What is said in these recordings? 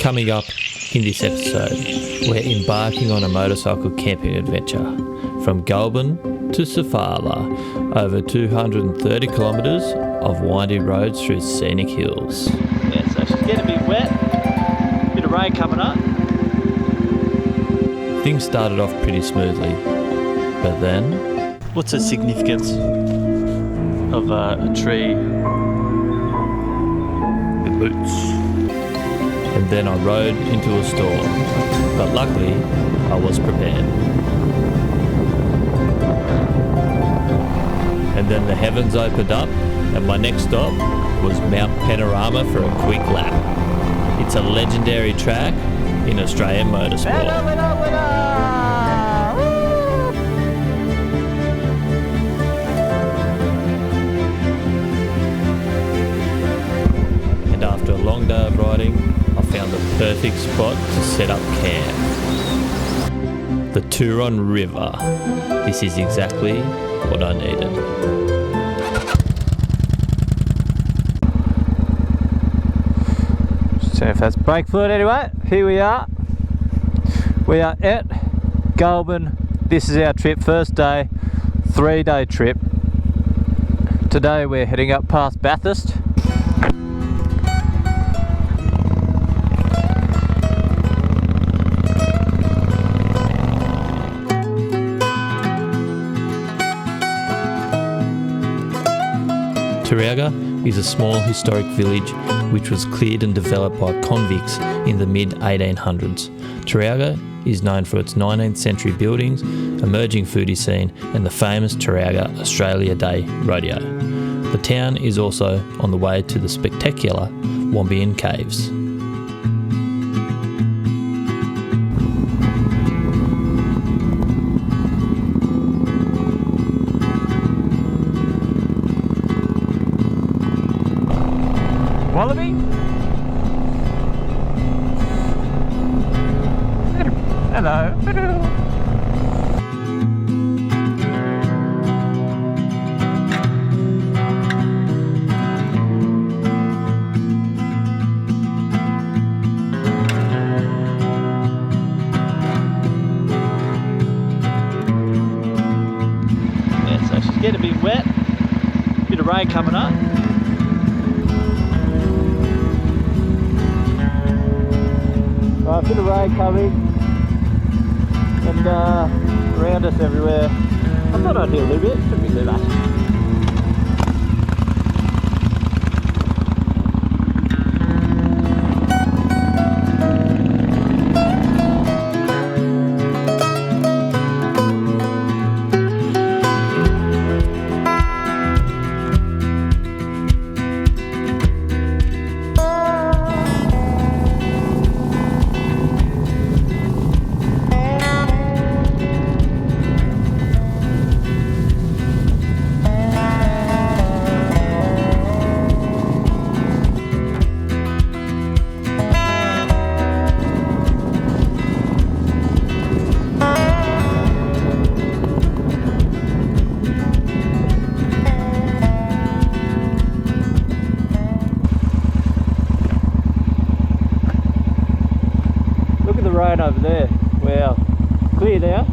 Coming up in this episode, we're embarking on a motorcycle camping adventure from Goulburn to Sofala, over 230 kilometres of windy roads through scenic hills. Yeah, so she's getting a bit wet, bit of rain coming up. Things started off pretty smoothly, but then... What's the significance of a tree with boots? And then I rode into a storm, but luckily I was prepared. And then the heavens opened up and my next stop was Mount Panorama for a quick lap. It's a legendary track in Australian motorsport. And after a long day of riding, I found the perfect spot to set up camp. The Turon River. This is exactly what I needed. So if that's brake fluid anyway, here we are. We are at Goulburn. This is our trip, first day, 3-day trip. Today we're heading up past Bathurst. Taralga is a small historic village which was cleared and developed by convicts in the mid-1800s. Taralga is known for its 19th century buildings, emerging foodie scene and the famous Taralga Australia Day rodeo. The town is also on the way to the spectacular Wombeyan Caves. Wallaby? Hello. Yeah, so she's getting a bit wet, bit of rain coming up. A bit of rain coming and around us everywhere. I thought I'd do a little bit, shouldn't be too much. Rain over there. Wow, clear now,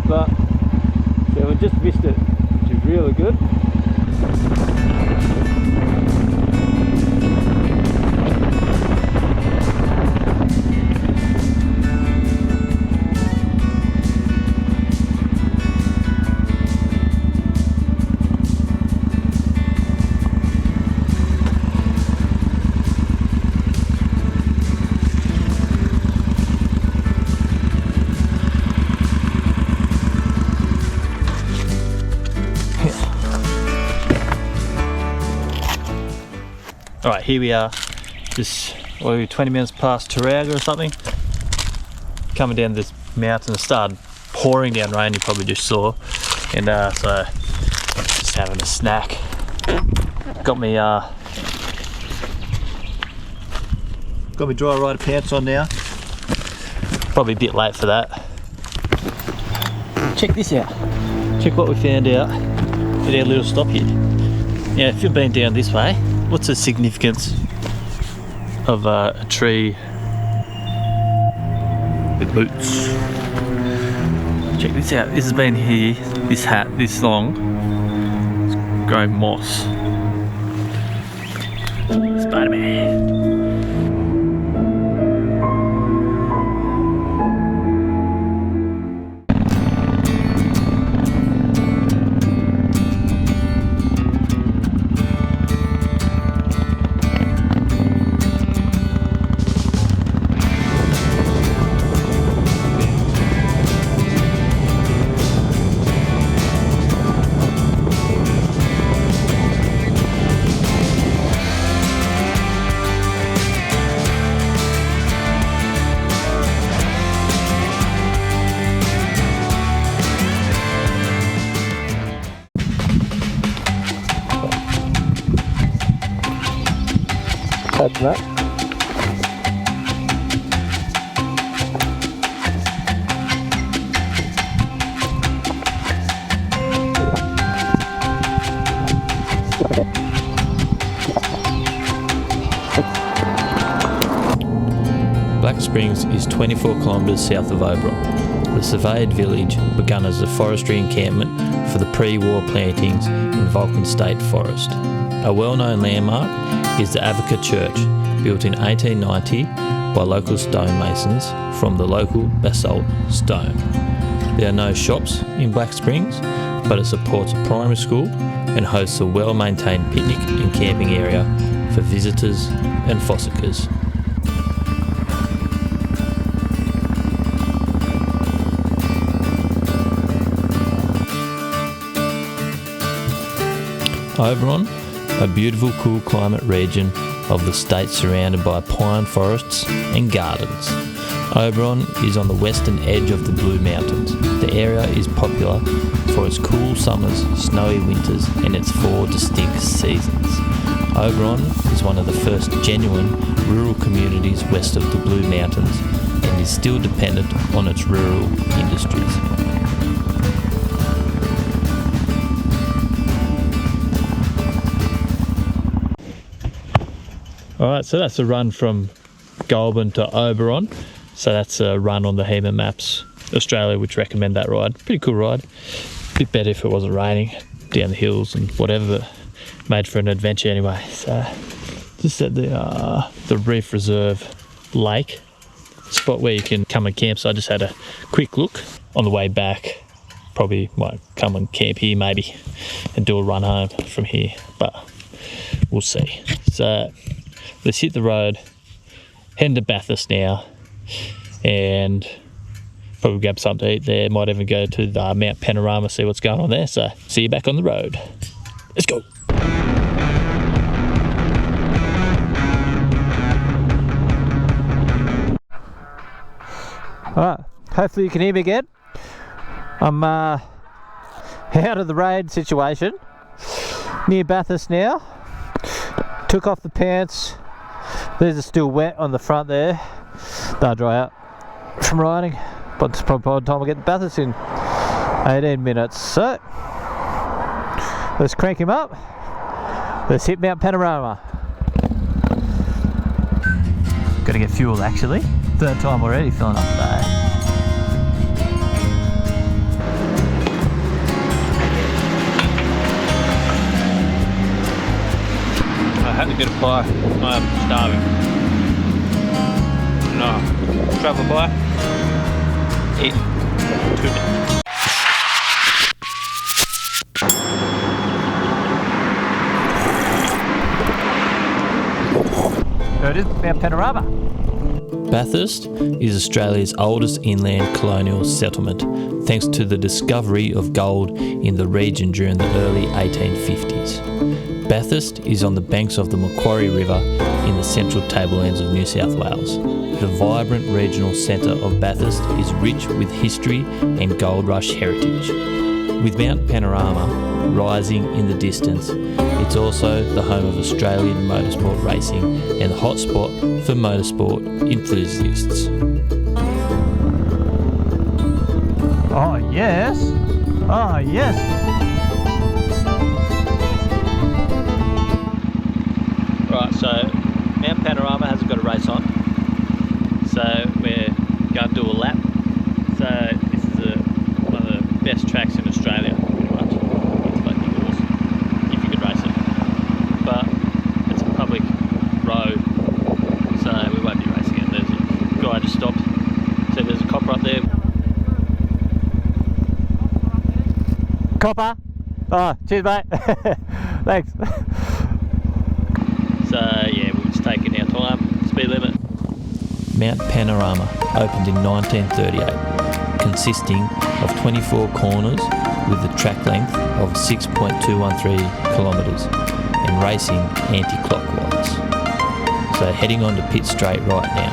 but yeah, we just missed it, which is really good. Alright, here we are, just 20 minutes past Taralga or something. Coming down this mountain, it started pouring down rain, you probably just saw. And so, just having a snack. Got me dry rider pants on now. Probably a bit late for that. Check this out. Check what we found out at our little stop here. Now, if you've been down this way, what's the significance of a tree with boots. Check this out. This has been here, this hat, this long. It's growing moss. Spider-Man. That's that. Black Springs is 24 kilometres south of Oberon. The surveyed village began as a forestry encampment for the pre-war plantings in Vulcan State Forest. A well-known landmark is the Advocate Church, built in 1890 by local stonemasons from the local basalt stone. There are no shops in Black Springs, but it supports a primary school and hosts a well-maintained picnic and camping area for visitors and fossickers. Oberon, a beautiful cool climate region of the state surrounded by pine forests and gardens. Oberon is on the western edge of the Blue Mountains. The area is popular for its cool summers, snowy winters and its 4 distinct seasons. Oberon is one of the first genuine rural communities west of the Blue Mountains and is still dependent on its rural industries. Alright, so that's a run from Goulburn to Oberon. So that's a run on the HEMA Maps Australia, which recommend that ride. Pretty cool ride. Bit better if it wasn't raining down the hills and whatever, but made for an adventure anyway. So just at the Reef Reserve Lake spot where you can come and camp. So I just had a quick look on the way back. Probably might come and camp here maybe and do a run home from here, but we'll see. So let's hit the road, head to Bathurst now, and probably grab something to eat there. Might even go to the Mount Panorama, see what's going on there. So see you back on the road. Let's go. Alright, hopefully you can hear me again. I'm out of the rain situation, near Bathurst now. Took off the pants. These are still wet on the front there. They'll dry out from riding, but it's probably by the time I get to Bathurst in 18 minutes. So let's crank him up. Let's hit Mount Panorama. Gotta get fuel actually. Third time already filling up today. I had to get a pie. I'm starving. No, travel pie. Eat 2 minutes. There it is, Mount Panorama. Bathurst is Australia's oldest inland colonial settlement, thanks to the discovery of gold in the region during the early 1850s. Bathurst is on the banks of the Macquarie River in the central tablelands of New South Wales. The vibrant regional centre of Bathurst is rich with history and gold rush heritage. With Mount Panorama rising in the distance, it's also the home of Australian motorsport racing and the hotspot for motorsport enthusiasts. Oh yes! Oh yes! Right, so Mount Panorama hasn't got a Proper? Oh, cheers mate. Thanks. So yeah, we're just taking our time. Speed limit. Mount Panorama opened in 1938, consisting of 24 corners with a track length of 6.213 kilometres and racing anti-clockwise. So heading on to pit straight right now.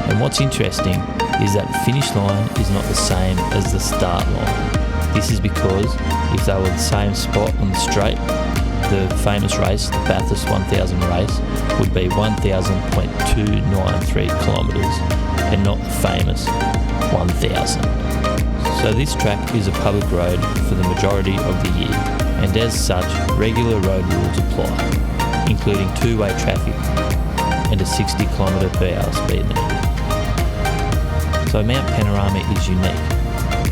And what's interesting is that the finish line is not the same as the start line. This is because if they were the same spot on the straight, the famous race, the Bathurst 1000 race, would be 1,000.293 kilometres and not the famous 1,000. So this track is a public road for the majority of the year, and as such, regular road rules apply, including two-way traffic and a 60 km/h speed limit. So Mount Panorama is unique.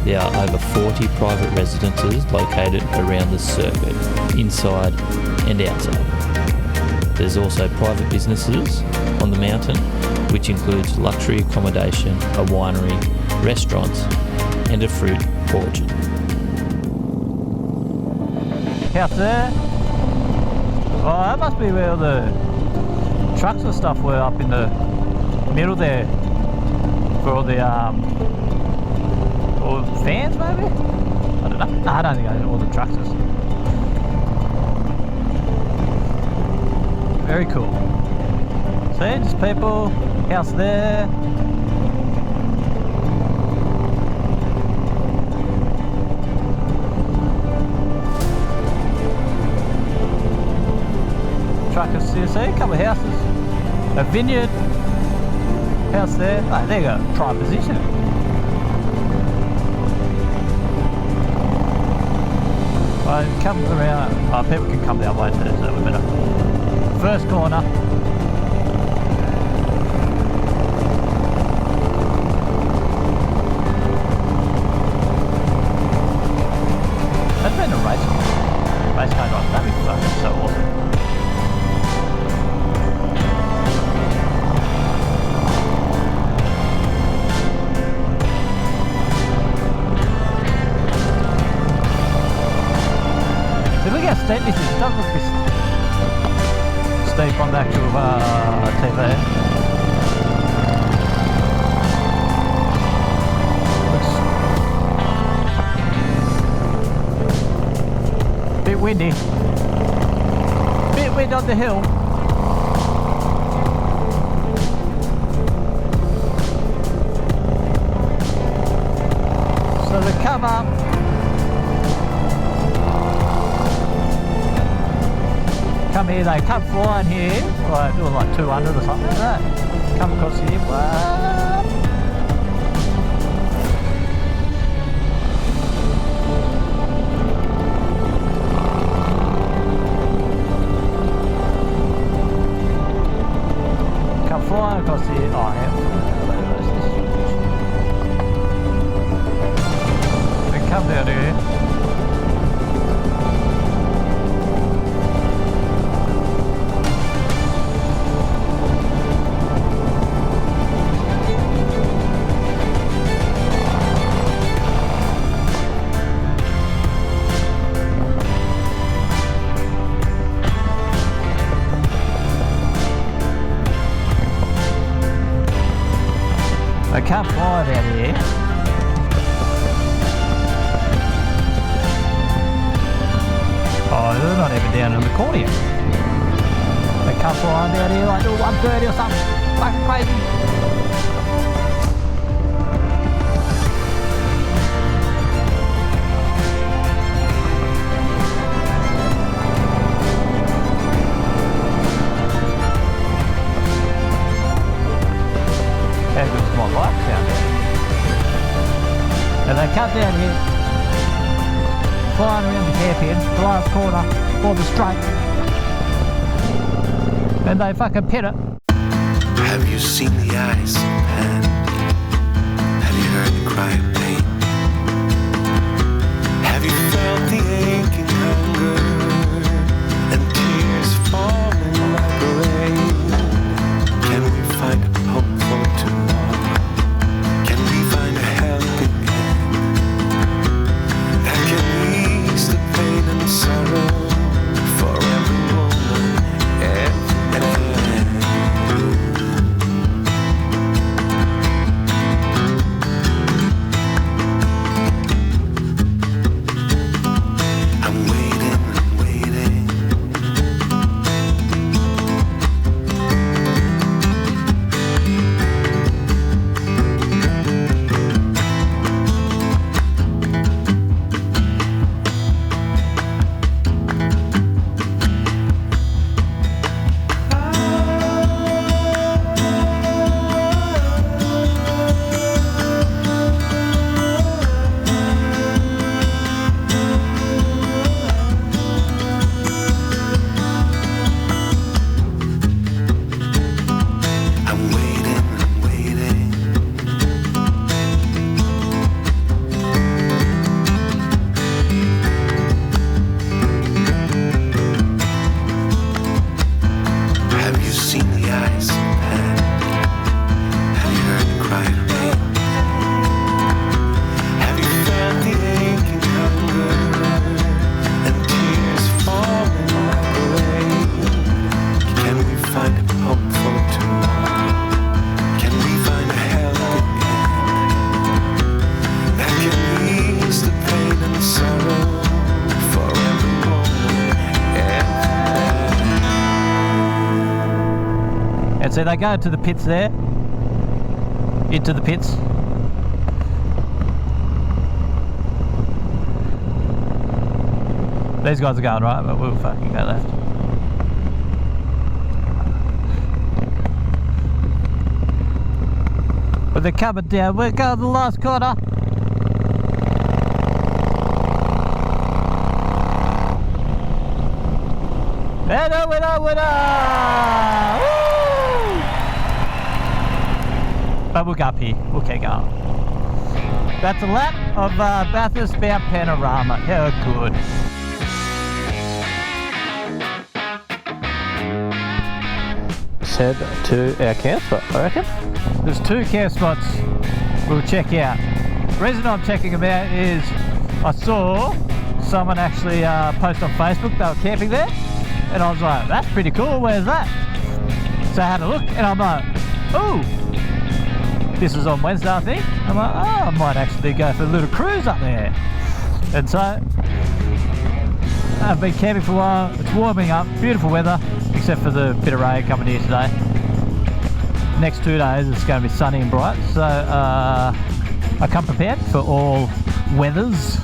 There are over 40 private residences located around the circuit, inside and outside. There's also private businesses on the mountain, which includes luxury accommodation, a winery, restaurants, and a fruit orchard. Out there? Oh, that must be where the trucks and stuff were, up in the middle there, for all the or fans maybe? I don't know. No, I don't think I know all the tractors. Very cool. See, just people, house there. Truckers, you see, a couple of houses. A vineyard. House there. Oh, there you go, prime position. Come around, people can come that way too, so we better. First corner. That's been a race car like that before, that's so awesome. Look how steep this is. It doesn't look this steep on the actual TV. Looks a bit windy. Bit wind on the hill. So they come up. Come here, they come flying here, like doing like 200 or something like that. Come across here, wow. Come flying across here, oh yeah. They come down here. I can't fly down here. Oh, they're not even down in the corner yet. They can't fly down here like 130 or something. Fucking crazy. My bike's down there. And they come down here, flying around the hairpin, the last corner, for the straight. And they fucking pit it. Have you seen the eyes of Pan? Have you heard the cry of pain? Have you felt the aching hunger and tears falling like rain? Can we find hope for tomorrow? Can we find a helping hand that can ease the they go to the pits there. Into the pits. These guys are going right, but we'll fucking go left. But they're coming down. We're going to the last corner. Winner, winner, winner! Woo! But we'll go up here. We'll keep going. That's a lap of Bathurst Mount Panorama. How good. Let's head to our camp spot, I reckon. There's 2 camp spots we'll check out. The reason I'm checking them out is I saw someone actually post on Facebook they were camping there, and I was like, that's pretty cool, where's that? So I had a look and I'm like, ooh, this was on Wednesday I think. I'm like, oh, I might actually go for a little cruise up there. And so I've been camping for a while, it's warming up, beautiful weather, except for the bit of rain coming here today. Next 2 days it's going to be sunny and bright, so I come prepared for all weathers,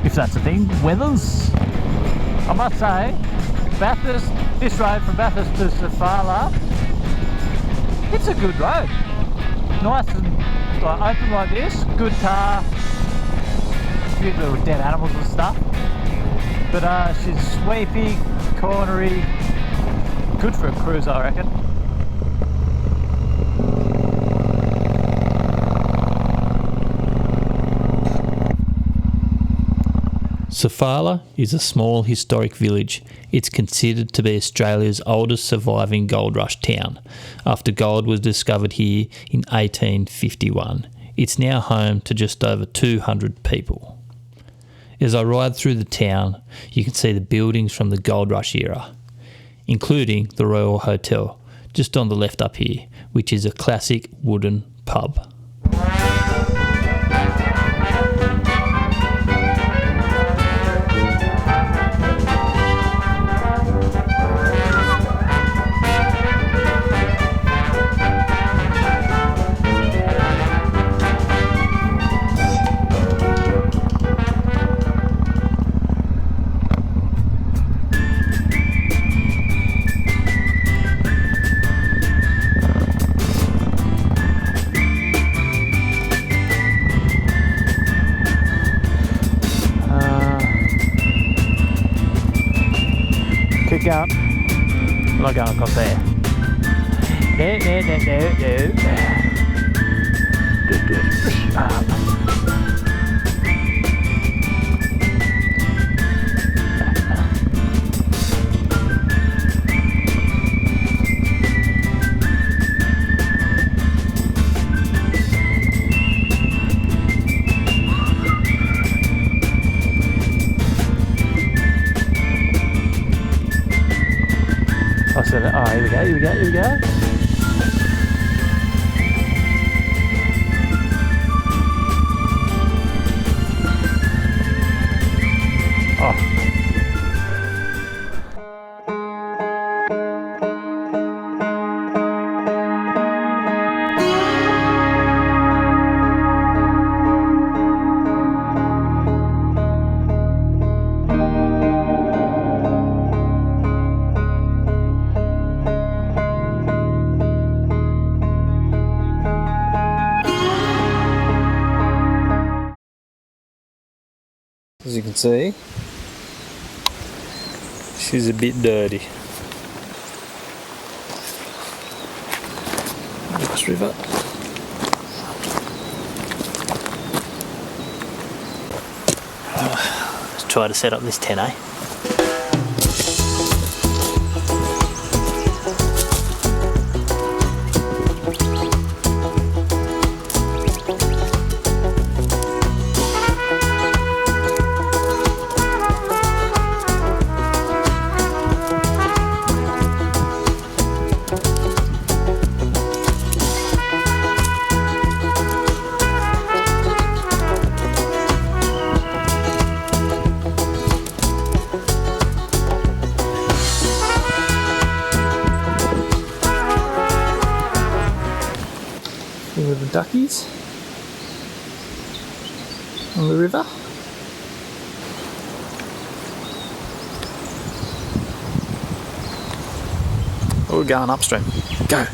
if that's a thing, weathers. I must say, Bathurst, this road from Bathurst to Sofala, it's a good road. Nice and like, open like this, good tar, few little dead animals and stuff. But she's sweepy, cornery, good for a cruise I reckon. Sofala is a small historic village. It's considered to be Australia's oldest surviving gold rush town, after gold was discovered here in 1851. It's now home to just over 200 people. As I ride through the town, you can see the buildings from the gold rush era, including the Royal Hotel, just on the left up here, which is a classic wooden pub. Keep going. I'm not going across there. No. Oh, here we go, here we go, here we go. Oh. As you can see, she's a bit dirty. Nice river. Let's try to set up this tent, eh? Here are the duckies on the river. Oh, we're going upstream. Go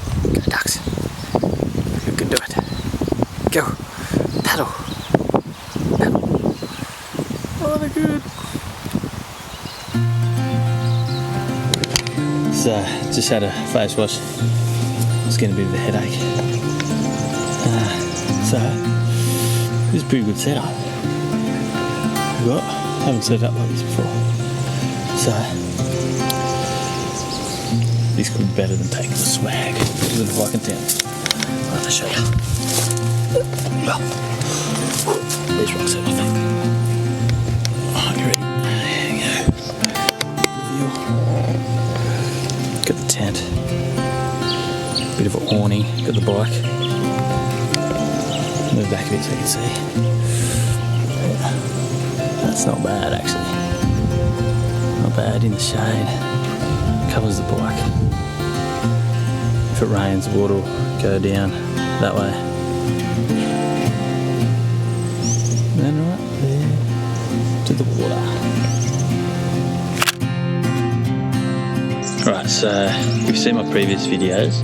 ducks. You can do it. Go. Paddle. Oh, they're good. So, just had a face wash. It's getting a bit of a headache. So, this is a pretty good setup. Haven't set it up like this before. So, this could be better than taking the swag to the hiking town. I'll show you. Well, there's rocks out, I think. Alright, you ready? There you go. Got the tent. Bit of an awning. Got the bike. Move back a bit so you can see. That's not bad actually. Not bad in the shade. Covers the bike. If it rains, the water will go down that way. And right there to the water. Right, so if you've seen my previous videos,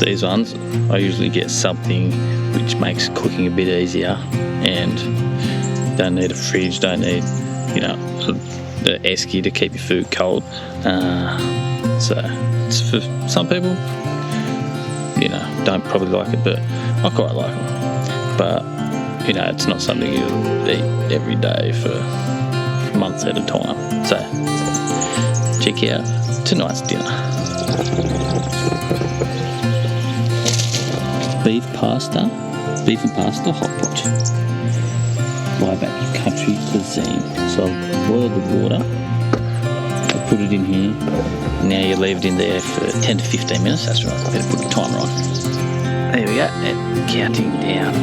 these ones, I usually get something which makes cooking a bit easier, and don't need a fridge, don't need, you know, the esky to keep your food cold. So it's for some people, you know, don't probably like it, but I quite like them. But you know, it's not something you'll eat every day for months at a time. So check out tonight's dinner. Beef and pasta hot pot. Buyback country cuisine. So I've boiled the water, I put it in here, now you leave it in there for 10 to 15 minutes, that's right, better put the timer on. There we go, and counting down.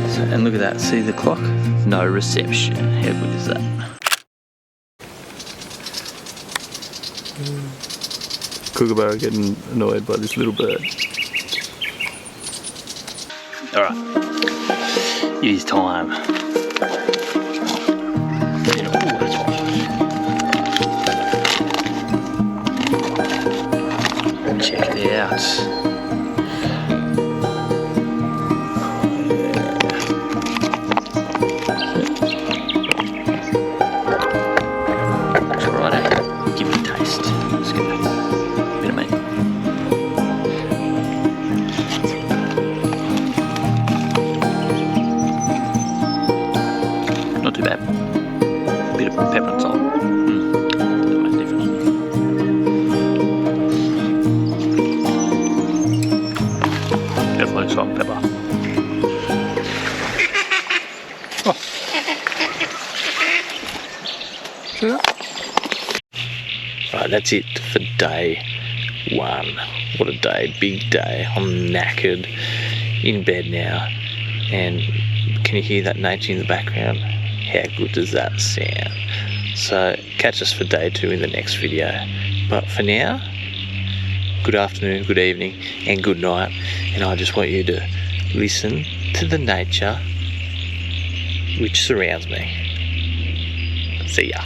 So, and look at that, see the clock? No reception, how good is that? Kookaburra getting annoyed by this little bird. Alright, it is time. Check it out. Righto, give it a taste. Let's get a bit of meat. Not too bad. A bit of pepper and salt. Doesn't make a difference. Definitely salt and pepper. Oh. See that? Right, that's it for day one. What a day, big day. I'm knackered, in bed now, and can you hear that nature in the background? How good does that sound? So catch us for day two in the next video. But for now, good afternoon, good evening, and good night. And I just want you to listen to the nature which surrounds me. See ya.